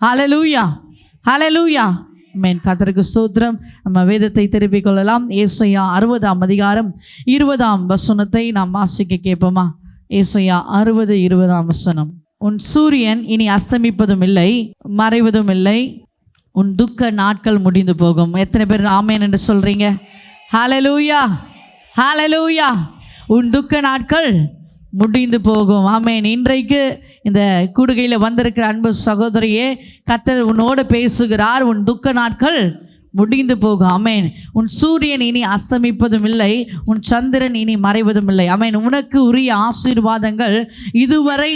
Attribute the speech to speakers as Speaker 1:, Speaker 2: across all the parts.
Speaker 1: ஹல்லேலூயா, ஹல்லேலூயா. ஆமென். கர்த்தருக்கு ஸ்தோத்திரம். நம்ம வேதத்தை திருப்பிக் கொள்ளலாம். ஏசாயா 60ஆம் அதிகாரம் 20ஆம் வசனத்தை நாம் வாசிக்க கேட்போமா? ஏசாயா 60:20ஆம் வசனம். உன் சூரியன் இனி அஸ்தமிப்பதும் இல்லை, மறைவதும் இல்லை, உன் துக்க நாட்கள் முடிந்து போகும். எத்தனை பேர் ஆமென் என்று சொல்றீங்க? ஹல்லேலூயா, ஹல்லேலூயா. உன் துக்க நாட்கள் முடிந்து போகும். ஆமென். இன்றைக்கு இந்த கூடுகையில் வந்திருக்கிற அன்பு சகோதரியே, கர்த்தர் உன்னோடு பேசுகிறார். உன் துக்க நாட்கள் முடிந்து போகும். ஆமென். உன் சூரியன் இனி அஸ்தமிப்பதும் இல்லை, உன் சந்திரன் இனி மறைவதும் இல்லை. ஆமென். உனக்கு உரிய ஆசீர்வாதங்கள் இதுவரை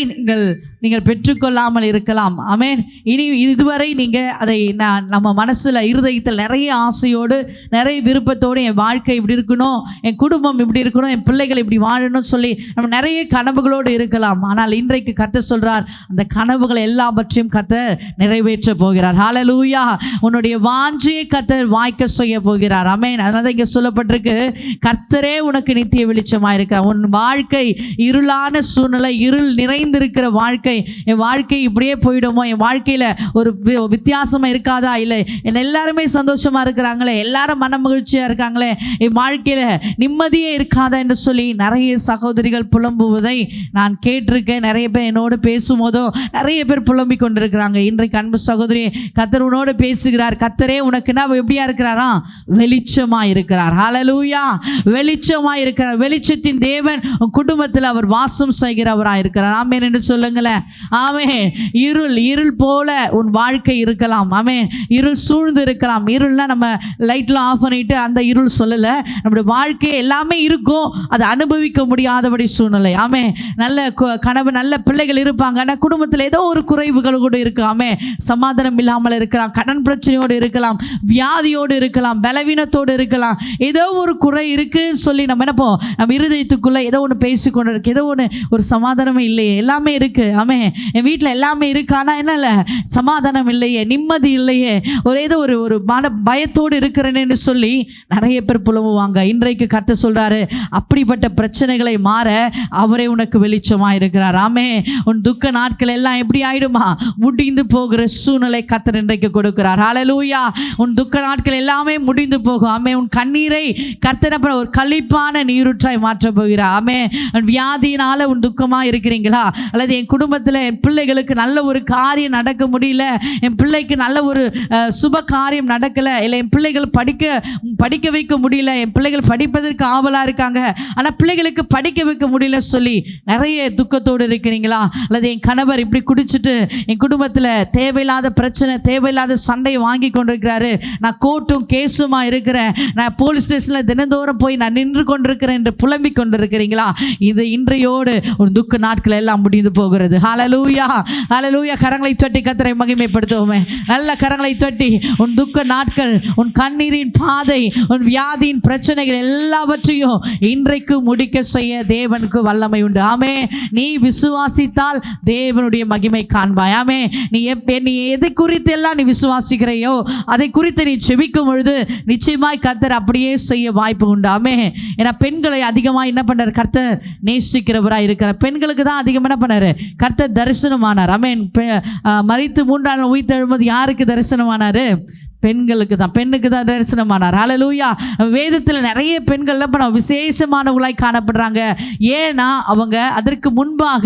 Speaker 1: நீங்கள் பெற்றுக்கொள்ளாமல் இருக்கலாம். ஆமென். இனி இதுவரை நீங்கள் அதை நம்ம மனசில் இருதயத்தில் நிறைய ஆசையோடு நிறைய விருப்பத்தோடு என் வாழ்க்கை இப்படி இருக்கணும், என் குடும்பம் இப்படி இருக்கணும், என் பிள்ளைகள் இப்படி வாழணும்னு சொல்லி நம்ம நிறைய கனவுகளோடு இருக்கலாம். ஆனால் இன்றைக்கு கர்த்தர் சொல்கிறார், அந்த கனவுகளை எல்லாவற்றையும் கர்த்தர் நிறைவேற்ற போகிறார். ஹல்லேலூயா. உன்னுடைய வாஞ்சையை கர்த்தர் வாய்க்க செய்ய போகிறார். ஆமென். அதனால தான் இங்கே சொல்லப்பட்டிருக்கு, கர்த்தரே உனக்கு நித்திய வெளிச்சமாக இருக்கிறார். உன் வாழ்க்கை இருளான சூழ்நிலை, இருள் நிறைந்திருக்கிற வாழ்க்கை, என் வாழ்க்கை இப்படியே போயிடுமோ, என் வாழ்க்கையில் ஒரு வித்தியாசமாக இருக்காதா, இல்லை எல்லாருமே சந்தோஷமாக இருக்கிறாங்களே, எல்லாரும் மன மகிழ்ச்சியாக இருக்காங்களே, என் வாழ்க்கையில் நிம்மதியே இருக்காதா என்று சொல்லி நிறைய சகோதரிகள் புலம்புவதை நான் கேட்டிருக்கேன். நிறைய பேர் என்னோடு பேசும்போதோ நிறைய பேர் புலம்பிக் கொண்டிருக்கிறாங்க. இன்றைக்கு அன்பு சகோதரி, கர்த்தர் உன்னோடு பேசுகிறார். கர்த்தரே உனக்குன்னா எப்படியா இருக்கிறாரா? வெளிச்சமாக இருக்கிறார். ஹல்லேலூயா. வெளிச்சமாக இருக்கிறார். வெளிச்சத்தின் தேவன் உன் குடும்பத்தில் அவர் வாசம் செய்கிறவராக இருக்கிறார். ஆமென் என்று சொல்லுங்களேன். ஆமென். இருள் போல உன் வாழ்க்கை இருக்கலாம். ஆமென். இருள் சூழ்ந்து இருக்கலாம். இருள்னா நம்ம லைட்லாம் ஆஃப் பண்ணிட்டு அந்த இருள் சொல்லலை. நம்முடைய வாழ்க்கை எல்லாமே இருக்கும், அதை அனுபவிக்க முடியாதபடி சூழ்நிலை. ஆமென். நல்ல கனவு, நல்ல பிள்ளைகள் இருப்பாங்க, ஆனால் குடும்பத்தில் ஏதோ ஒரு குறைவுகள் கூட இருக்கு. ஆமென். சமாதானம் இல்லாமல் இருக்கலாம், கடன் பிரச்சனையோடு இருக்கலாம், வியாதியோடு இருக்கலாம், பலவீனத்தோடு இருக்கலாம், ஏதோ ஒரு குறை இருக்குன்னு சொல்லி நம்ம என்னப்போம், நம்ம இருதயத்துக்குள்ளே ஏதோ ஒன்று பேசிக்கொண்டு இருக்கு, ஏதோ ஒரு சமாதானமே இல்லையே, எல்லாமே இருக்கு. ஆமென். என் வீட்டில் எல்லாமே இருக்கு, ஆனால் என்ன இல்லை, சமாதானம் இல்லையே, நிம்மதி இல்லையே, ஏதோ ஒரு மன பயத்தோடு இருக்கிறேன்னு சொல்லி நிறைய பேர் புலம்புவாங்க. இன்றைக்கு கர்த்தர் சொல்றாரு, அப்படிப்பட்ட பிரச்சனைகளை மாற அவரே உனக்கு வெளிச்சமாக இருக்கிறார். ஆமென். உன் துக்க நாட்கள் எல்லாம் எப்படி ஆயிடுமா? முடிந்து போகிற சூழ்நிலை கர்த்தர் இன்றைக்கு கொடுக்கிறார். ஹல்லேலூயா. உன் துக்க நாட்கள் எல்லாமே முடிந்து போகும். ஆமென். உன் கண்ணீரை கர்த்தர் ஒரு களிப்பான நீரூற்றாய் மாற்ற போகிறார். ஆமென். வியாதியினால உன் துக்கமாக இருக்கிறீங்களா? அல்லது என் குடும்பத்தில் என் பிள்ளைகளுக்கு நல்ல ஒரு காரியம் நடக்க முடியல, என் பிள்ளைக்கு நல்ல ஒரு சுப காரியம் நடக்கலை, இல்லை என் பிள்ளைகள் படிக்க வைக்க முடியல, என் பிள்ளைகள் படிப்பதற்கு ஆவலாக இருக்காங்க, ஆனால் பிள்ளைகளுக்கு படிக்க வைக்க முடியல சொல்லி நிறைய துக்கத்தோடு இருக்கிறீங்களா? அல்லது என் கணவர் இப்படி குடிச்சிட்டு என் குடும்பத்தில் தேவையில்லாத பிரச்சனை, தேவையில்லாத சண்டையை வாங்கி கொண்டிருக்கிறாரு, நான் கோர்ட்டும் கேஸுமா இருக்கிறேன், நான் போலீஸ் ஸ்டேஷனில் தினந்தோறும் போய் நான் நின்று கொண்டிருக்கிறேன் என்று புலம்பிக் கொண்டிருக்கிறீங்களா? இது இன்றையோடு ஒரு துக்க நாட்கள் எல்லாம் முடிந்து போகிறது. ஹல்லேலூயா, ஹல்லேலூயா. கரங்களை தட்டி கர்த்தரை மகிமைப்படுத்துவோமே. நல்ல கரங்களை தட்டி, உன் துக்க நாட்கள், உன் கண்ணீரின் பாதை, உன் வியாதியின் பிரச்சனைகள் எல்லாவற்றையும் இன்றைக்கு முடிக்க செய்ய தேவனுக்கு வல்லமை உண்டு. ஆமே. நீ விசுவாசித்தால் தேவனுடைய மகிமை காண்பாய். ஆமே. நீ எதை குறித்து எல்லாம் நீ விசுவாசிக்கிறையோ அதை குறித்து நீ செபிக்கும் பொழுது நிச்சயமாய் கர்த்தர் அப்படியே செய்ய வாய்ப்பு உண்டு. ஆமே. ஏன்னா பெண்களை அதிகமாக என்ன பண்ணார்? கர்த்தர் நேசிக்கிறவராக இருக்கிறார். பெண்களுக்கு தான் அதிகமாக என்ன பண்ணாரு? கர்த்தர் தரிசனமானார். ஆமென். மரித்து 3 நாள் உயிர்த்தெழும்போது யாருக்கு தரிசனமானாரு? பெண்களுக்கு தான், பெண்ணுக்கு தான் தரிசனமானார். ஹல்லேலூயா. வேதத்தில் நிறைய பெண்கள் விசேஷமானவர்களாய் காணப்படுறாங்க. ஏன்னா அவங்க அதற்கு முன்பாக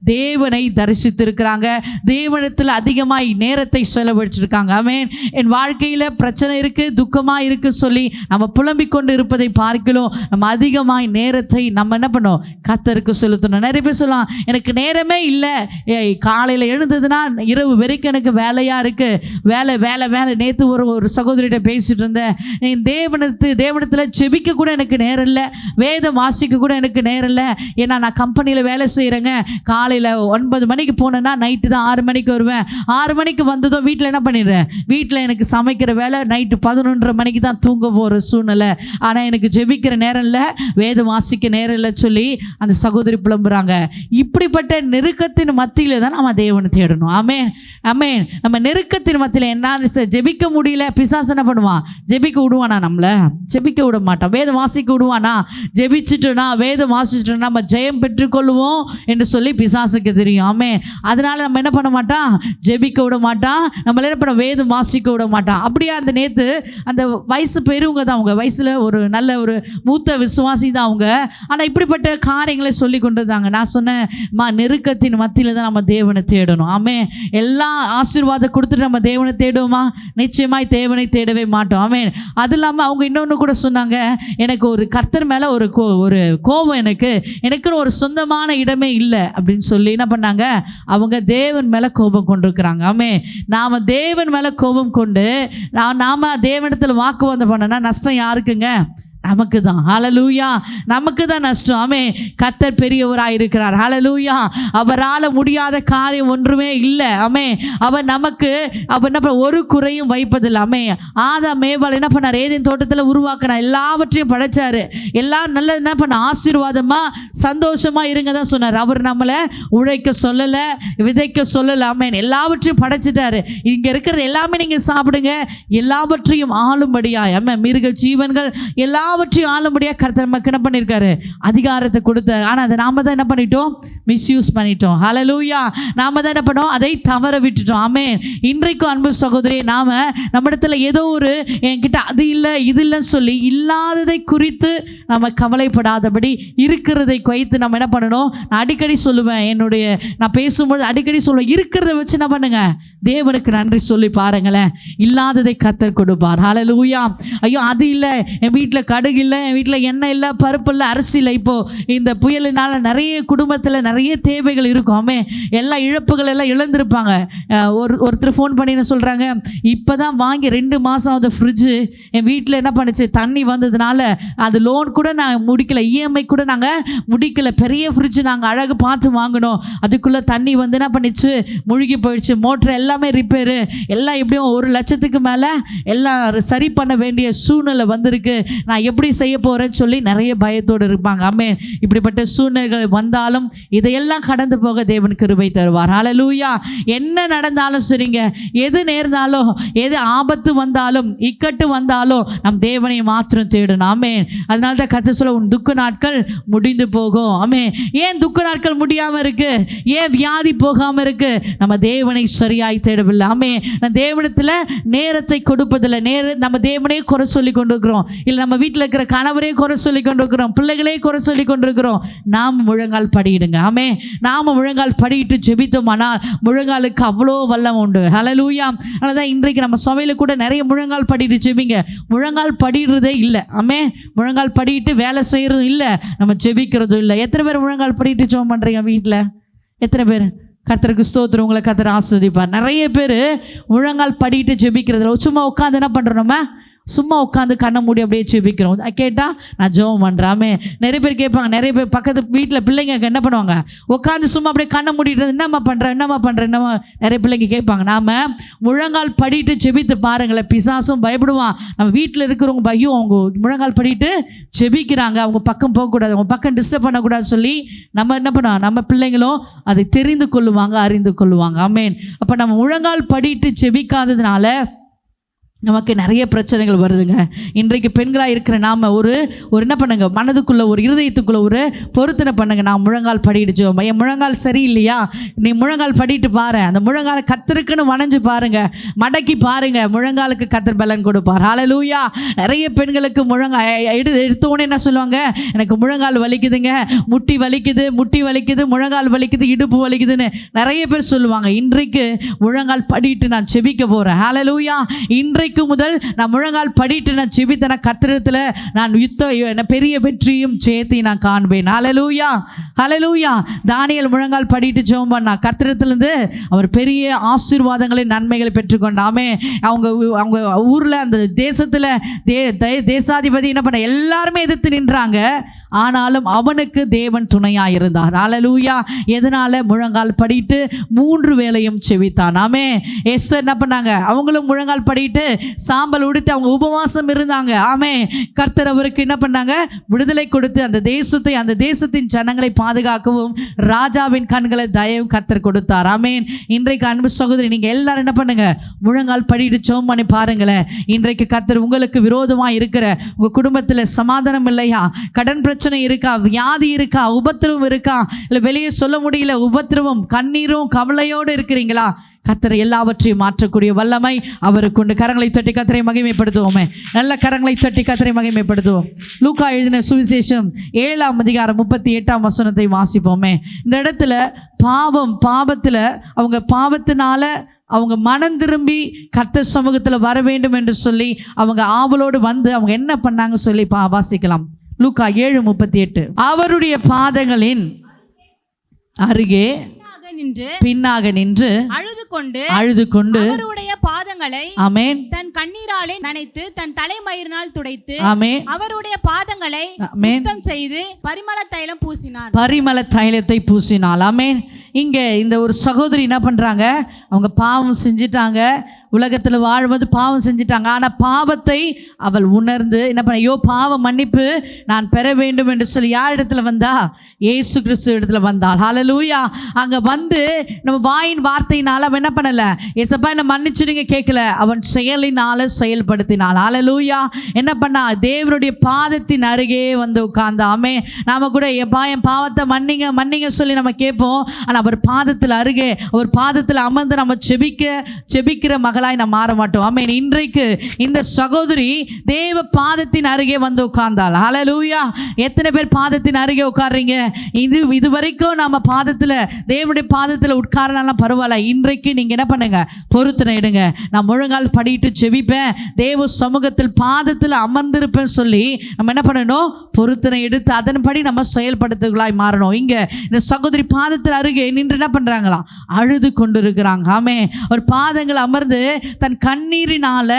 Speaker 1: தேவனை தரிசித்திருக்கிறாங்க, தேவனிடத்தில் அதிகமாய் நேரத்தை செலவழிச்சிருக்காங்க. ஆமென். என் வாழ்க்கையில் பிரச்சனை இருக்குது, துக்கமாக இருக்குது சொல்லி நம்ம புலம்பிக் கொண்டு இருப்பதை பார்க்கலாம், நம்ம அதிகமாய் நேரத்தை நம்ம என்ன பண்ணோம்? கர்த்தருக்கு செலுத்தணும். நிறைய பேர் சொல்லலாம், எனக்கு நேரமே இல்லை, காலையில் எழுந்ததுன்னா இரவு வரைக்கும் எனக்கு வேலையாக இருக்குது, வேலை வேலை வேலை. நேற்று ஒரு சகோதரிகிட்ட பேசிட்டு இருந்தேன், தேவனிடத்தில் செபிக்க கூட எனக்கு நேரம் இல்லை, வேதம் வாசிக்க கூட எனக்கு நேரம் இல்லை. ஏன்னா நான் கம்பெனியில் வேலை செய்கிறேங்க, காலையில் 9 மணிக்கு போனேன்னா நைட்டு தான் 6 மணிக்கு வருவேன். 6 மணிக்கு வந்ததும் வீட்டில் என்ன பண்ணிடுறேன்? வீட்டில் எனக்கு சமைக்கிற வேலை, நைட்டு 11:30 மணிக்கு தான் தூங்க போகிற சூழ்நிலை. ஆனால் எனக்கு ஜெபிக்கிற நேரம் இல்லை, வேதம் வாசிக்க நேரம் இல்லை சொல்லி அந்த சகோதரி புலம்புறாங்க. இப்படிப்பட்ட நெருக்கத்தின் மத்தியில் தான் நம்ம தேவனை தேடணும். ஆமென், ஆமென். நம்ம நெருக்கத்தின் மத்தியில் என்ன ஜெபிக்க முடியல முடியல, பிசாசு என்ன பண்ணுவான்? ஜெபிக்க விடுவானா? நம்மளை ஜெபிக்க விட மாட்டான். வேதம் வாசிக்க விடுவானா? ஜெபிச்சுட்டோன்னா, வேதம் வாசிச்சுட்டோன்னா நம்ம ஜெயம் பெற்றுக்கொள்வோம் என்று சொல்லி பிசாசுக்கு தெரியும். ஆமென். அதனால நம்ம என்ன பண்ண மாட்டான்? ஜெபிக்க விட மாட்டான். நம்மள என்ன பண்ண? வேதம் வாசிக்க விட மாட்டான். அப்படியே அந்த நேற்று அந்த வயசு பெரியவங்க தான், அவங்க வயசில் ஒரு நல்ல ஒரு மூத்த விசுவாசி தான் அவங்க. ஆனால் இப்படிப்பட்ட காரியங்களை சொல்லி கொண்டு இருந்தாங்க. நான் சொன்னேன், நெருக்கத்தின் மத்தியில் தான் நம்ம தேவனை தேடணும். ஆமென். எல்லாம் ஆசீர்வாதம் கொடுத்துட்டு நம்ம தேவனை தேடுவோமா? நிச்சயமாய் தேவனை தேடவே மாட்டோம். ஆமென். அது இல்லாமல் அவங்க இன்னொன்று கூட சொன்னாங்க, எனக்கு ஒரு கர்த்தர் மேலே ஒரு கோபம், எனக்குன்னு ஒரு சொந்தமான இடமே இல்லை அப்படின்னு சொல்லி என்ன பண்ணாங்க? அவங்க தேவன் மேலே கோபம் கொண்டிருக்கிறாங்க. ஆமென். நாம் தேவன் மேலே கோபம் கொண்டு நாம் தேவனிடத்தில் வாக்குவாதம் பண்ணனா நஷ்டம் யாருக்குங்க? நமக்கு தான். ஹல்லேலூயா. நமக்கு தான் நஷ்டம். ஆமென். கர்த்தர் பெரியவராக இருக்கிறார். ஹல்லேலூயா. அவரால் முடியாத காரியம் ஒன்றுமே இல்லை. ஆமென். அவர் நமக்கு என்ன ஒரு குறையும் வைப்பதில்லை. ஆமென். ஆதாம் ஏவாள் என்ன பண்ணார்? ஏதேன் தோட்டத்தில் உருவாக்கினார், எல்லாவற்றையும் படைச்சார். எல்லாம் நல்லது என்ன பண்ண? ஆசீர்வாதமாக சந்தோஷமாக இருங்க தான் சொன்னார். அவர் நம்மளை உழைக்க சொல்லலை, விதைக்க சொல்லலை. ஆமென். எல்லாவற்றையும் படைச்சிட்டாரு. இங்கே இருக்கிறது எல்லாமே நீங்கள் சாப்பிடுங்க, எல்லாவற்றையும் ஆளும்படியாய். ஆமென். மிருக ஜீவன்கள் எல்லாவற்றையும் ஆளும்படியாக கர்த்தர் நமக்கு என்ன பண்ணியிருக்காரு? அதிகாரத்தை கொடுத்தார். ஆனால் அதை நாம தான் என்ன பண்ணிட்டோம்? மிஸ்யூஸ் பண்ணிட்டோம். ஹல்லேலூயா. நாம தான் என்ன பண்ணோம்? அதை தவற விட்டுட்டோம். ஆமென். இன்றைக்கும் அன்பு சகோதரி, நம்மிடத்தில் ஏதோ ஒரு என்கிட்ட அது இல்லை இது இல்லைன்னு சொல்லி இல்லாததை குறித்து நம்ம கவலைப்படாதபடி இருக்கிறதை வைத்து நம்ம என்ன பண்ணணும்? நான் அடிக்கடி சொல்லுவேன், நான் பேசும்பொழுது அடிக்கடி சொல்லுவேன், இருக்கிறத வச்சு என்ன பண்ணுங்க? தேவனுக்கு நன்றி சொல்லி பாருங்களேன். இல்லாததை கர்த்தர் கொடுப்பார். ஹல்லேலூயா. ஐயோ அது இல்லை, என் வீட்டில் கடுகு இல்லை, என் வீட்டில் எண்ணெய் இல்லை, பருப்பு இல்லை, அரிசி இல்லை. இப்போது இந்த புயலினால் நிறைய குடும்பத்தில் நிறைய தேவைகள் இருக்கும். ஆமென். எல்லா இழப்புகள் எல்லாம் இழந்திருப்பாங்க. ஒருத்தர் ஃபோன் பண்ணி என்ன சொல்கிறாங்க, இப்போ தான் வாங்கி 2 மாதம் ஆகுது ஃப்ரிட்ஜு, என் வீட்டில் என்ன பண்ணுச்சு, தண்ணி வந்ததுனால அது லோன் கூட நான் முடிக்கலை, இஎம்ஐ கூட நாங்கள் முடிக்கலை, பெரிய ஃப்ரிட்ஜு நாங்கள் அழகு பார்த்து வாங்கினோம், அதுக்குள்ளே தண்ணி வந்து என்ன பண்ணிச்சு, முழுகி போயிடுச்சு, மோட்ரு எல்லாமே ரிப்பேரு, எல்லாம் எப்படியும் 1 லட்சத்துக்கு மேலே எல்லாம் சரி பண்ண வேண்டிய சூழ்நிலை வந்திருக்கு, நான் எப்படி செய்ய போகிறேன்னு சொல்லி நிறைய பயத்தோடு இருப்பாங்க. ஆமென். இப்படிப்பட்ட சூழ்நிலைகள் வந்தாலும் இதையெல்லாம் கடந்து போக தேவன் கிருபை தருவார். ஹல்லேலூயா. என்ன நடந்தாலும் சரிங்க, எது நேர்ந்தாலும், எது ஆபத்து வந்தாலும், இக்கட்டு வந்தாலும் நம் தேவனை மாத்திரம் தேடணும். ஆமென். அதனால தான் கர்த்தர் சொல்ல, உன் துக்க நாட்கள் முடிந்து போகும். ஆமென். ஏன் துக்க நாட்கள் முடியாமல் இருக்கு? ஏன் வியாதி போகாமல் இருக்கு? நம்ம தேவனை சரியாய் தேடவில்லை. ஆமென். நம்ம தேவனத்தில் நேரத்தை கொடுப்பதில்லை. நம்ம தேவனையே குறை சொல்லி கொண்டு இருக்கிறோம், இல்லை நம்ம வீட்டில் இருக்கிற கணவரே குறை சொல்லி கொண்டு இருக்கிறோம், பிள்ளைகளே குறை சொல்லி கொண்டு இருக்கிறோம். நாம் முழங்கால் படியிடுங்க. ஆமென். நாம் முழங்கால் படியிட்டு ஜெபித்தோமானால் முழங்காலுக்கு அவ்வளோ வல்லம் உண்டு. ஹல்லேலூயா. அதனால தான் இன்றைக்கு நம்ம சபையில் கூட நிறைய முழங்கால் படிட்டு ஜெபிங்க. முழங்கால் படிடுறதே இல்லை. ஆமென். முழங்கால் படிட்டு வேலை செய்கிறதும் இல்லை, நம்ம ஜெபிக்கிறதும் இல்லை. எத்தனை பேர் முழங்கால் படிட்டு ஜெபம் பண்ணுறீங்க வீட்டில்? எத்தனை பேர்? கர்த்தருக்கு ஸ்தோத்திரம். உங்களை கர்த்தர் ஆசீர்வதிப்பார். நிறைய பேர் முழங்கால் படிட்டு ஜெபிக்கிறதுல சும்மா உட்காந்து என்ன பண்ணுறோம்? நம்ம சும்மா உட்காந்து கண்ணை மூடி அப்படியே ஜெபிக்கிறோம். கேட்டால் நான் ஜெபம் பண்ணுறாமே. நிறைய பேர் கேட்பாங்க, நிறைய பேர் பக்கத்து வீட்டில் பிள்ளைங்க என்ன பண்ணுவாங்க, உட்காந்து சும்மா அப்படியே கண்ணை மூடிட்டு என்னம்மா பண்ணுறேன் நிறைய பிள்ளைங்க கேட்பாங்க. நாம் முழங்கால் படிட்டு ஜெபித்து பாருங்களேன், பிசாசும் பயப்படுவான். நம்ம வீட்டில் இருக்கிறவங்க பையும் அவங்க முழங்கால் படிட்டு ஜெபிக்கிறாங்க, அவங்க பக்கம் போகக்கூடாது, அவங்க பக்கம் டிஸ்டர்ப் பண்ணக்கூடாது சொல்லி நம்ம என்ன பண்ணுவோம், நம்ம பிள்ளைங்களும் அதை தெரிந்து கொள்ளுவாங்க, அறிந்து கொள்ளுவாங்க. ஆமென். அப்போ நம்ம முழங்கால் படிட்டு ஜெபிக்காததுனால நமக்கு நிறைய பிரச்சனைகள் வருதுங்க. இன்றைக்கு பெண்களாக இருக்கிற நாம் ஒரு என்ன பண்ணுங்க, மனதுக்குள்ளே ஒரு இருதயத்துக்குள்ளே ஒரு பொருத்தனை பண்ணுங்க. நான் முழங்கால் படிடுச்சோம், என் முழங்கால் சரியில்லையா, நீ முழங்கால் படிட்டு பாரு, அந்த முழங்கால் கத்தருக்குன்னு வணைஞ்சு பாருங்க, மடக்கி பாருங்க, முழங்காலுக்கு கத்தர் பலன் கொடுப்பார். ஹல்லேலூயா. நிறைய பெண்களுக்கு முழங்கால் எடுத்தோடனே என்ன சொல்லுவாங்க, எனக்கு முழங்கால் வலிக்குதுங்க, முட்டி வலிக்குது, முழங்கால் வலிக்குது, இடுப்பு வலிக்குதுன்னு நிறைய பேர் சொல்லுவாங்க. இன்றைக்கு முழங்கால் படிட்டு நான் செபிக்க போகிறேன். ஹல்லேலூயா. இன்றைக்கு முதல் நான் முழங்கால் படிட்டு நான் ஜெபித்தேன், கர்த்தரிடத்தில் நான் பெரிய வெற்றியும் ஜெயத்தையும் நான் காண்பேன். ஹல்லேலூயா. ஹல்லேலூயா. தானியேல் முழங்கால் படிட்டு ஜெபம் பண்ணா, கர்த்தரிடத்திலிருந்து அவர் பெரிய ஆசீர்வாதங்களை நன்மைகளை பெற்றுக்கொண்டாமே. அவங்க ஊரில் அந்த தேசத்தில் தேசாதிபதி என்ன பண்ண, எல்லாருமே எதிர்த்து நின்றாங்க, ஆனாலும் அவனுக்கு தேவன் துணையாக இருந்தார். ஹல்லேலூயா. எதனால? முழங்கால் படிட்டு 3 வேளையும் செபித்தான். ஆமே. எஸ்தர் என்ன பண்ணாங்க, அவங்களும் முழங்கால் படிட்டு சாம்பல் உடுத்தி அவங்க உபவாசம் இருந்தாங்க. ஆமே, கர்த்தர் அவருக்கு என்ன பண்ணாங்க, விடுதலை கொடுத்து அந்த தேசத்தை, அந்த தேசத்தின் ஜனங்களை பாதுகாக்கவும் ராஜாவின் கண்களை தயவும் கர்த்தர் கொடுத்தார். ஆமேன். இன்றைக்கு அன்பு சகோதரி, நீங்க எல்லாரும் என்ன பண்ணுங்க, முழங்கால் படிட்டு ஜெபம் பண்ணி பாருங்களேன். இன்றைக்கு கர்த்தர் உங்களுக்கு விரோதமா இருக்கிற உங்க குடும்பத்தில் சமாதானம் இல்லையா, கடன் பிரச்சனை இருக்கா, வியாதி இருக்கா, உபத்திரவம் இருக்கா, இல்லை வெளியே சொல்ல முடியல உபத்திரவம், கண்ணீரும் கவலையோடு இருக்கிறீங்களா, கர்த்தர் எல்லாவற்றையும் மாற்றக்கூடிய வல்லமை அவருக்கு உண்டு. கரங்களை தட்டி கர்த்தரை மகிமைப்படுத்துவோமே. நல்ல கரங்களை தட்டி கர்த்தரை மகிமைப்படுத்துவோம். லூக்கா எழுதின சுவிசேஷம் 7ஆம் அதிகாரம் 38ஆம் வசனத்தை வாசிப்போமே. இந்த இடத்துல பாவத்தில் அவங்க பாவத்தினால அவங்க மனம் திரும்பி கர்த்தர் சமூகத்தில் வர வேண்டும் என்று சொல்லி அவங்க ஆவலோடு வந்து அவங்க என்ன பண்ணாங்க சொல்லி வாசிக்கலாம். லூக்கா 7:38. அவருடைய பாதங்களின் அருகே பின்னாக நின்று அழுது கொண்டு
Speaker 2: அவருடைய பாதங்களை
Speaker 1: ஆமென்
Speaker 2: தன் கண்ணீராலே நனைத்து தன் தலைமயிரினால் துடைத்து
Speaker 1: ஆமென்
Speaker 2: அவருடைய பாதங்களை சுத்தம் செய்து பரிமள தைலம் பூசினார்.
Speaker 1: பரிமள தைலத்தை பூசினாள். ஆமென். இங்க இந்த ஒரு சகோதரி என்ன பண்றாங்க, அவங்க பாவம் செஞ்சிட்டாங்க, உலகத்தில் வாழும்போது பாவம் செஞ்சிட்டாங்க. ஆனால் பாவத்தை அவள் உணர்ந்து என்ன பண்ண, ஐயோ பாவ மன்னிப்பு நான் பெற வேண்டும் என்று சொல்லி யார் இடத்துல வந்தா, இயேசு கிறிஸ்து இடத்துல வந்தாள். ஹல்லேலூயா. அங்கே வந்து நம்ம வாயின் வார்த்தையினால் அவன் என்ன பண்ணலை, ஏசப்பா என்ன மன்னிச்சுடுங்க கேட்கல, அவன் செயலினால செயல்படுத்தினாள். ஹல்லேலூயா. என்ன பண்ணா, தேவனுடைய பாதத்தின் அருகே வந்து உட்கார்ந்தா. ஆமே. நாம கூட எப்பா என் பாவத்தை மன்னிங்க மன்னிங்க சொல்லி நம்ம கேட்போம். ஆனால் அவர் பாதத்தில் அருகே, அவர் பாதத்தில் அமர்ந்து நம்ம செபிக்கிற மகள் நாம் மாற மாட்டோம். ஆமென். இன்றைக்கு இந்த சகோதரி தேவ பாதத்தின் அருகே வந்து உட்கார்ந்தாள். ஹல்லேலூயா. எத்தனை பேர் பாதத்தின் அருகே உட்கார்றீங்க? இது வரைக்கும் நம்ம பாதத்தில், தேவனுடைய பாதத்தில் உட்காரலாம் பரவாயில்ல. இன்றைக்கு நீங்க என்ன பண்ணுங்க, பொருத்தனை எடுங்க. நான் முழங்கால் படிட்டு செபிப்பேன், தேவ சமூகத்தில் பாதத்தில் அமர்ந்திருப்பேன் சொல்லி நம்ம என்ன பண்ணணும், பொருத்தனை எடுத்து அதன்படி நம்ம செயல்படுத்துகளாய் மாறணும். இங்க இந்த சகோதரி பாதத்தில் அருகே நின்று என்ன பண்றாங்களா, அழுது கொண்டிருக்கிறாங்க. ஆமே. ஒரு பாதங்கள் அமர்ந்து தன் கண்ணீரினால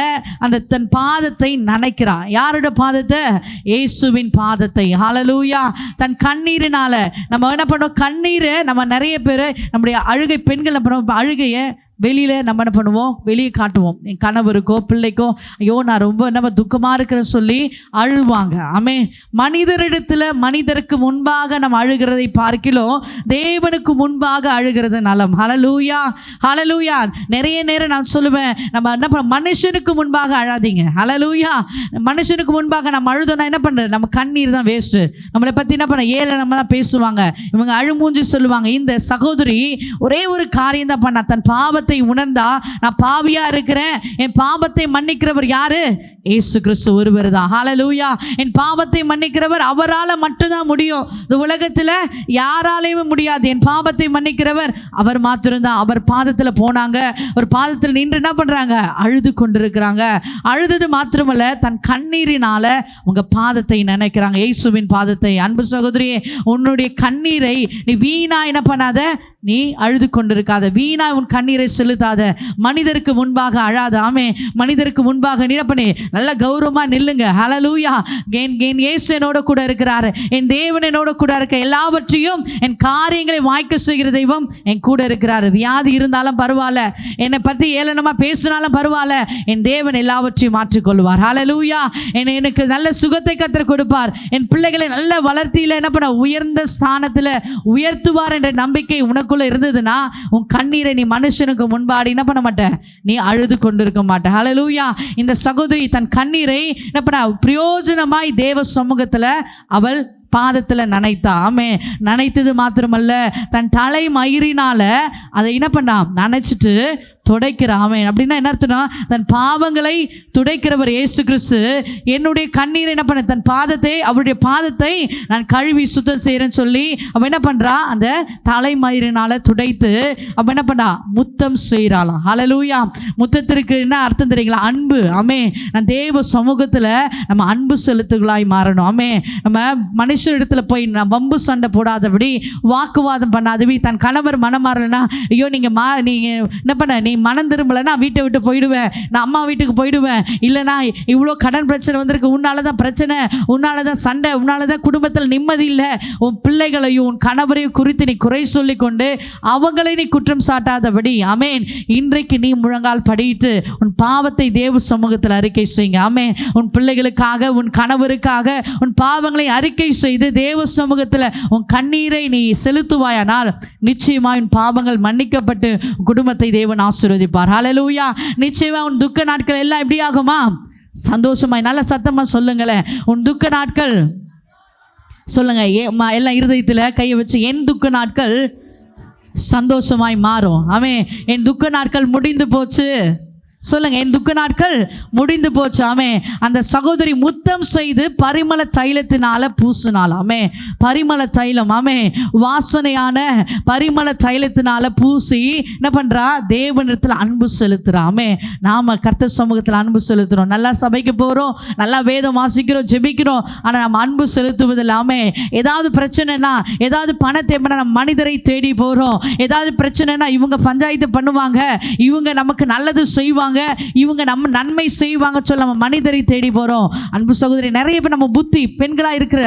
Speaker 1: அந்த தன் பாதத்தை நனைக்கிறான். யாரோட பாதத்தை? இயேசுவின் பாதத்தை. ஹல்லேலூயா. தன் கண்ணீரினால நம்ம என்ன பண்ணோம், கண்ணீரை நம்ம நிறைய பேர் நம்முடைய அழுகை பெண்கள் அழுகையை வெளியில் நம்ம என்ன பண்ணுவோம், வெளியே காட்டுவோம். என் கணவருக்கோ பிள்ளைக்கோ ஐயோ நான் ரொம்ப நம்ம துக்கமாக இருக்கிறேன்னு சொல்லி அழுவாங்க. ஆமே. மனிதரிடத்தில் மனிதருக்கு முன்பாக நம்ம அழுகிறதை பார்க்கிலும் தேவனுக்கு முன்பாக அழுகிறது நலம். ஹல்லேலூயா. ஹல்லேலூயா. நிறைய நேரம் நான் சொல்லுவேன், நம்ம என்ன பண்ண, மனுஷனுக்கு முன்பாக அழாதீங்க. ஹல்லேலூயா. மனுஷனுக்கு முன்பாக நம்ம அழுதோன்னா என்ன பண்ணுறது, நம்ம கண்ணீர் தான் வேஸ்ட்டு. நம்மளை பற்றி என்ன பண்ண, ஏழை நம்ம தான் பேசுவாங்க, இவங்க அழுமூஞ்சி சொல்லுவாங்க. இந்த சகோதரி ஒரே ஒரு காரியம் தான் பண்ணா, தன் பாவத்தை உணர்ந்தா, நான் பாவியா இருக்கிறேன், என் பாவத்தை மன்னிக்கிறவர் யாரு, இயேசு கிறிஸ்து ஒருவர் தான். ஹல்லேலூயா. என் பாவத்தை மன்னிக்கிறவர் அவரால் மட்டும்தான் முடியும். இந்த உலகத்தில் யாராலையும் முடியாது. என் பாவத்தை மன்னிக்கிறவர் அவர் மாத்திரம்தான். அவர் பாதத்தில் போனாங்க, ஒரு பாதத்தில் நின்று என்ன பண்றாங்க, அழுது கொண்டிருக்கிறாங்க. அழுதது மாத்திரமல்ல, தன் கண்ணீரினால உங்க பாதத்தை நினைக்கிறாங்க, இயேசுவின் பாதத்தை. அன்பு சகோதரியே, உன்னுடைய கண்ணீரை நீ வீணா என்ன பண்ணாத, நீ அழுது கொண்டிருக்காத, வீணா உன் கண்ணீரை செலுத்தாத, மனிதருக்கு முன்பாக அழாத. ஆமே. மனிதருக்கு முன்பாக நீ பண்ணி நல்ல கௌரவமா நில்லுங்க. ஹல்லேலூயா. என் இயேசு என்னோட கூட இருக்கிறாரு, என் தேவன் என்னோட கூட இருக்க, எல்லாவற்றையும் என் காரியங்களை வாய்க்க செய்கிற தெய்வம் என் கூட இருக்கிறாரு. வியாதி இருந்தாலும் பரவாயில்ல, என்னை பற்றி ஏளனமா பேசினாலும் பரவாயில்ல, என் தேவன் எல்லாவற்றையும் மாற்றிக்கொள்வார். ஹல்லேலூயா. எனக்கு நல்ல சுகத்தை கர்த்தர் கொடுப்பார், என் பிள்ளைகளை நல்ல வளர்த்தியில என்ன பண்ண, உயர்ந்த ஸ்தானத்தில் உயர்த்துவார் என்ற நம்பிக்கை உனக்குள்ள இருந்ததுன்னா உன் கண்ணீரை நீ மனுஷனுக்கு முன்பாடி என்ன பண்ண மாட்ட, நீ அழுது கொண்டிருக்க மாட்ட. ஹல்லேலூயா. இந்த சகோதரி தன் கண்ணீரை என்ன பண்ண, பிரயோஜனமாய் தேவ சமூகத்தில் அவள் பாதத்தில் நனைத்தா. ஆமே. நனைத்தது மாத்திரமல்ல, தன் தலை மயிரினால அதை என்ன பண்ணா, நனைச்சிட்டு துடைக்கிறான். ஆமென். அப்படின்னா என்ன அர்த்தம்னா, தன் பாவங்களை துடைக்கிறவர் இயேசு கிறிஸ்து என்னுடைய கண்ணீரை என்ன பண்ண, தன் பாதத்தை, அவருடைய பாதத்தை நான் கழுவி சுத்தம் செய்கிறேன்னு சொல்லி அவன் என்ன பண்ணுறா, அந்த தலைமயிரினால துடைத்து அவன் என்ன பண்ணா, முத்தம் செய்கிறாளாம். ஹல்லேலூயா. முத்தத்திற்கு என்ன அர்த்தம் தெரியுங்களா, அன்பு. ஆமே. நான் தேவ சமூகத்தில் நம்ம அன்பு செலுத்துகளாய் மாறணும். ஆமே. நம்ம மனுஷ இடத்துல போய் நான் வம்பு சண்டை போடாதபடி, வாக்குவாதம் பண்ணாதபடி, தன் கணவர் மனம் மாறலைன்னா ஐயோ நீங்கள் என்ன பண்ண, நீ மனம் திரும்பலைன்னா வீட்டை விட்டு போயிடுவேன், நான் அம்மா வீட்டுக்கு போயிடுவேன், இல்லைனா இவ்வளோ கடன் பிரச்சனை வந்திருக்கு, உன்னால தான் பிரச்சனை, உன்னால தான் சண்டை, உன்னால தான் குடும்பத்தில் நிம்மதி இல்லை, உன் பிள்ளைகளையும் உன் கணவரையும் குறித்து நீ குறை சொல்லி கொண்டு அவங்களை நீ குற்றம் சாட்டாதபடி, ஆமேன், இன்றைக்கு நீ முழங்கால் படியிட்டு உன் பாவத்தை தேவ சமூகத்தில் அறிக்கை செய்யுங்க. ஆமேன். உன் பிள்ளைகளுக்காக, உன் கணவருக்காக உன் பாவங்களை அறிக்கை செய்து தேவ சமூகத்தில் உன் கண்ணீரை நீ செலுத்துவாயானால் நிச்சயமாக உன் பாவங்கள் மன்னிக்கப்பட்டு குடும்பத்தை தேவன் ஆசீர்வதிப்பார். ஹல்லேலூயா. நிச்சயமாக உன் துக்க நாட்கள் எல்லாம் எப்படி ஆகுமா? சந்தோஷமாய். நல்ல சத்தமாக சொல்லுங்களேன். உன் துக்க நாட்கள் சொல்லுங்க எல்லாம் இருதயத்தில் கையை வச்சு, என் துக்க நாட்கள் சந்தோஷமாய் மாறும். ஆமென். என் துக்க நாட்கள் முடிந்து போச்சு சொல்லுங்க. என் துக்க நாட்கள் முடிந்து போச்சு. ஆமென். அந்த சகோதரி முத்தம் செய்து பரிமள தைலத்தினால பூசினாள். ஆமென். பரிமள தைலம், ஆமென், வாசனையான பரிமள தைலத்தினால பூசி என்ன பண்றா? தேவனிடத்தில் அன்பு செலுத்துறா. ஆமென். நாம கர்த்தர் சமூகத்தில் அன்பு செலுத்துறோம். நல்லா சபைக்கு போறோம், நல்லா வேதம் வாசிக்கிறோம், ஜெபிக்கிறோம், ஆனா நம்ம அன்பு செலுத்துவதில்லை. ஆமென். ஏதாவது பிரச்சனைனா, ஏதாவது பண தேவைன்னா நம்ம மனிதரை தேடி போறோம். ஏதாவது பிரச்சனைனா இவங்க பஞ்சாயத்து பண்ணுவாங்க, இவங்க நமக்கு நல்லது செய்வாங்க, இவங்க நம்ம நன்மை செய்வாங்க சொல்ல நம்ம மனிதரை தேடி போறோம். அன்பு சகோதரி, நிறைய பேர் நம்ம புத்தி, பெண்களா இருக்கிற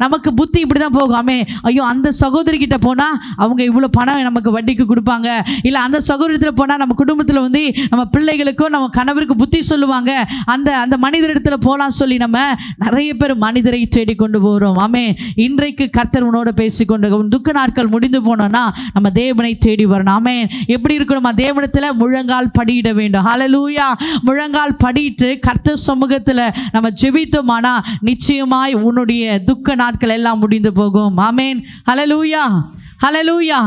Speaker 1: நமக்கு புத்தி இப்படிதான் போகாமே, ஐயோ அந்த சகோதரி கிட்ட போனா அவங்க இவ்வளவு பணம் நமக்கு வட்டிக்கு கொடுப்பாங்க, இல்ல அந்த சகோதரத்தில் போனா நம்ம குடும்பத்தில் வந்து நம்ம பிள்ளைகளுக்கோ நம்ம கணவருக்கு புத்தி சொல்லுவாங்க, அந்த மனிதரிடத்துல போலாம் சொல்லி நம்ம நிறைய பேர் மனிதரை தேடி கொண்டு போறோம். ஆமே. இன்றைக்கு கர்த்தர் உன்னோட பேசிக்கொண்டு உன் துக்க நாட்கள் முடிந்து போனோம்னா நம்ம தேவனை தேடி வரணும். ஆமே. எப்படி இருக்கணும்? தேவனிடத்துல முழங்கால் படியிட வேண்டும். ஹல்லேலூயா. முழங்கால் படிட்டு கர்த்தர் சமூகத்தில் நம்ம ஜெபித்தோமானா நிச்சயமாய் உன்னுடைய துக்க நாட்கள் எல்லாம் முடிந்து போகும். ஆமென். ஹல்லேலூயா. ஹல்லேலூயா.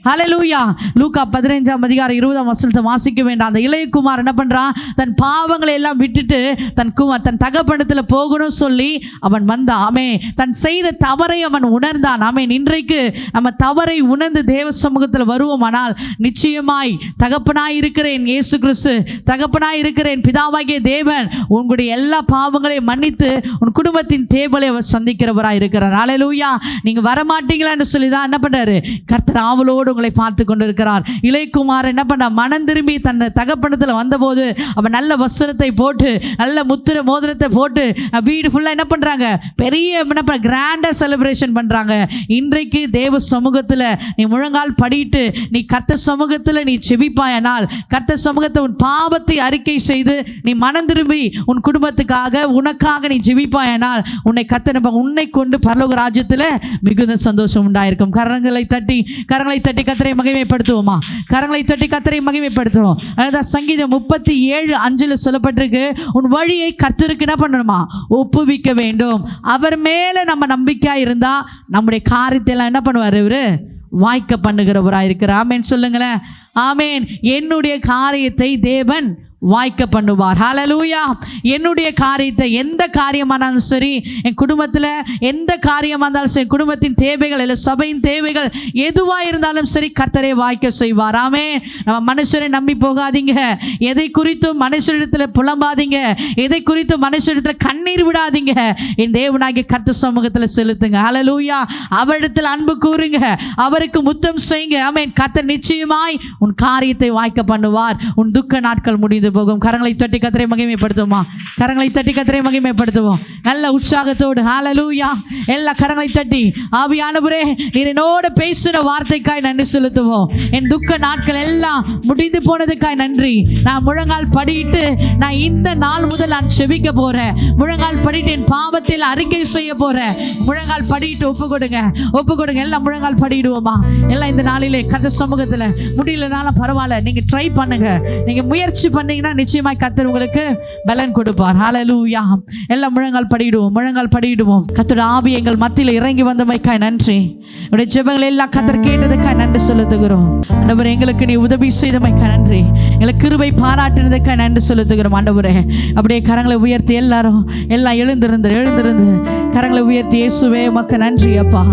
Speaker 1: ஹல்லேலூயா. லூக்கா 15:20 வாசிக்க வேண்டாம். அந்த இளையகுமார் என்ன பண்றான்? தன் பாவங்களை எல்லாம் விட்டுட்டு தன் தகப்பனிடத்தில் போகணும் சொல்லி அவன் வந்தான். ஆமென். தன் செய்த தவறை அவன் உணர்ந்தான். ஆமென். இன்றைக்கு நம்ம தவறை உணர்ந்து தேவ சமூகத்தில் வருவோமானால் நிச்சயமாய் தகப்பனாய் இருக்கிறேன் இயேசு கிறிஸ்து, தகப்பனாய் இருக்கிறேன் பிதாவாகிய தேவன் உங்களுடைய எல்லா பாவங்களையும் மன்னித்து உன் குடும்பத்தின் தேவலை அவர் சந்திக்கிறவராய் இருக்கிறார். ஹல்லேலூயா. நீங்க வரமாட்டீங்களான்னு சொல்லி தான் என்ன பண்றாரு? கர்த்தர் ஆவலோடு உங்களை பார்த்து கொண்டிருக்கிறார். இளையகுமார் என்ன பண்ண? மனம் திரும்பி தன் தகப்பனத்தில் வந்தபோது அவன் நல்ல வஸ்திரத்தை போட்டு, நல்ல முத்திர மோதிரத்தை போட்டு வீடு ஃபுல்லா என்ன பண்றாங்க? பெரிய கிராண்டா செலிப்ரேஷன் பண்றாங்க. இன்றைக்கு தேவ சமூகத்தில் நீ முழங்கால் படிட்டு நீ கர்த்தர் சமூகத்தில் நீ செபிப்பாயானால், கர்த்தர் சமூகத்தை உன் பாவத்தை அறிக்கை செய்து நீ மனம் திரும்பி உன் குடும்பத்துக்காக உனக்காக நீ ஜெபிப்பாயானால் உன்னை கர்த்தர் உன்னை கொண்டு பரலோக ராஜ்யத்தில் மிகுந்த சந்தோஷம் உண்டாயிருக்கும். கரங்களை தட்டி கர்த்தரை மகிமைப்படுத்துவோமா? கரங்களை தட்டி கர்த்தரை மகிமைப்படுத்துவோம். அதான் சங்கீதம் 37:5 சொல்லப்பட்டிருக்கு, உன் வழியை கர்த்தருக்கு என்ன பண்ணணுமா? ஒப்புவிக்க வேண்டும். அவர் மேல நம்ம நம்பிக்கையா இருந்தா நம்முடைய காரியத்தை எல்லாம் என்ன பண்ணுவார்? இவரு வாய்க்க பண்ணுகிறவராக இருக்கிறார். ஆமேன் சொல்லுங்களேன். ஆமேன். என்னுடைய காரியத்தை தேவன் வாய்க்க பண்ணுவார். ஹல்லேலூயா. என்னுடைய காரியத்தை, எந்த காரியமானாலும் சரி, என் குடும்பத்தில் எந்த காரியமாக இருந்தாலும் சரி, குடும்பத்தின் தேவைகள் இல்லை சபையின் தேவைகள் எதுவாக இருந்தாலும் சரி கர்த்தரே வாய்க்க செய்வார். ஆமென். நம்ம மனுஷரை நம்பி போகாதீங்க, எதை குறித்தும் மனுஷரிடத்தில் புலம்பாதீங்க, எதை குறித்தும் மனுஷரிடத்தில் கண்ணீர் விடாதீங்க. என் தேவனாகிய கர்த்தர் சமூகத்தில் செலுத்துங்க. ஹல்லேலூயா. அவரிடத்தில் அன்பு கூறுங்க, அவருக்கு முத்தம் செய்யுங்க. ஆமென். கர்த்தர் நிச்சயமாய் உன் காரியத்தை வாய்க்க பண்ணுவார். உன் துக்க நாட்கள் முடிந்து போகும். கரங்களை தட்டி கர்த்தரை மகிமைப்படுத்துவோமா? கரங்களை தட்டி கர்த்தரை மகிமைப்படுத்துவோம் நல்ல உற்சாகத்தோடு. ஹல்லேலூயா. எல்லா கரங்களை தட்டி ஆவியானவரே நீர் என்னோட பேசுகிற வார்த்தைக்காய் நன்றி செலுத்துவோம். என் துக்க நாட்கள் எல்லாம் முடிந்து போனதுக்காய் நன்றி. நான் முழங்கால் படிட்டு நான் இந்த நாள் முதல் நான் செபிக்க போறேன். முழங்கால் படிட்டு என் பாவத்தில் அறிக்கை செய்ய போறேன். முழங்கால் படிட்டு ஒப்பு கொடுங்க. எல்லாம் முழங்கால் படிடுவோமா? எல்லாம் இந்த நாளிலே கர்த்தர் சமூகத்தில் முடியலனாலும் பரவாயில்ல, நீங்க ட்ரை பண்ணுங்க, நீங்க முயற்சி பண்ணீங்கன்னா நிச்சயமாய் கர்த்தர் உங்களுக்கு பலன் கொடுப்பார். ஹல்லேலூயா. எல்லாம் முழங்கால் படிடுவோம். கர்த்தர் ஆவி எங்கள் மத்தியில் இறங்கி வந்தமைக்காய் நன்றி. உடைய ஜெபங்கள் எல்லாம் கர்த்தர் கேட்டதுக்காய் நன்றி செலுத்துகிறோம். ஆண்டவரே எங்களுக்கு நீ உதவி செய்தமைக்காய் நன்றி. எங்களுக்கு கிருபை பாராட்டினதுக்காய் நன்றி செலுத்துகிறோம். ஆண்டவரே அப்படியே கரங்களை உயர்த்தி எல்லாம் எழுந்திருந்து கரங்களை உயர்த்தி இயேசுவே உமக்கு நன்றி அப்பா.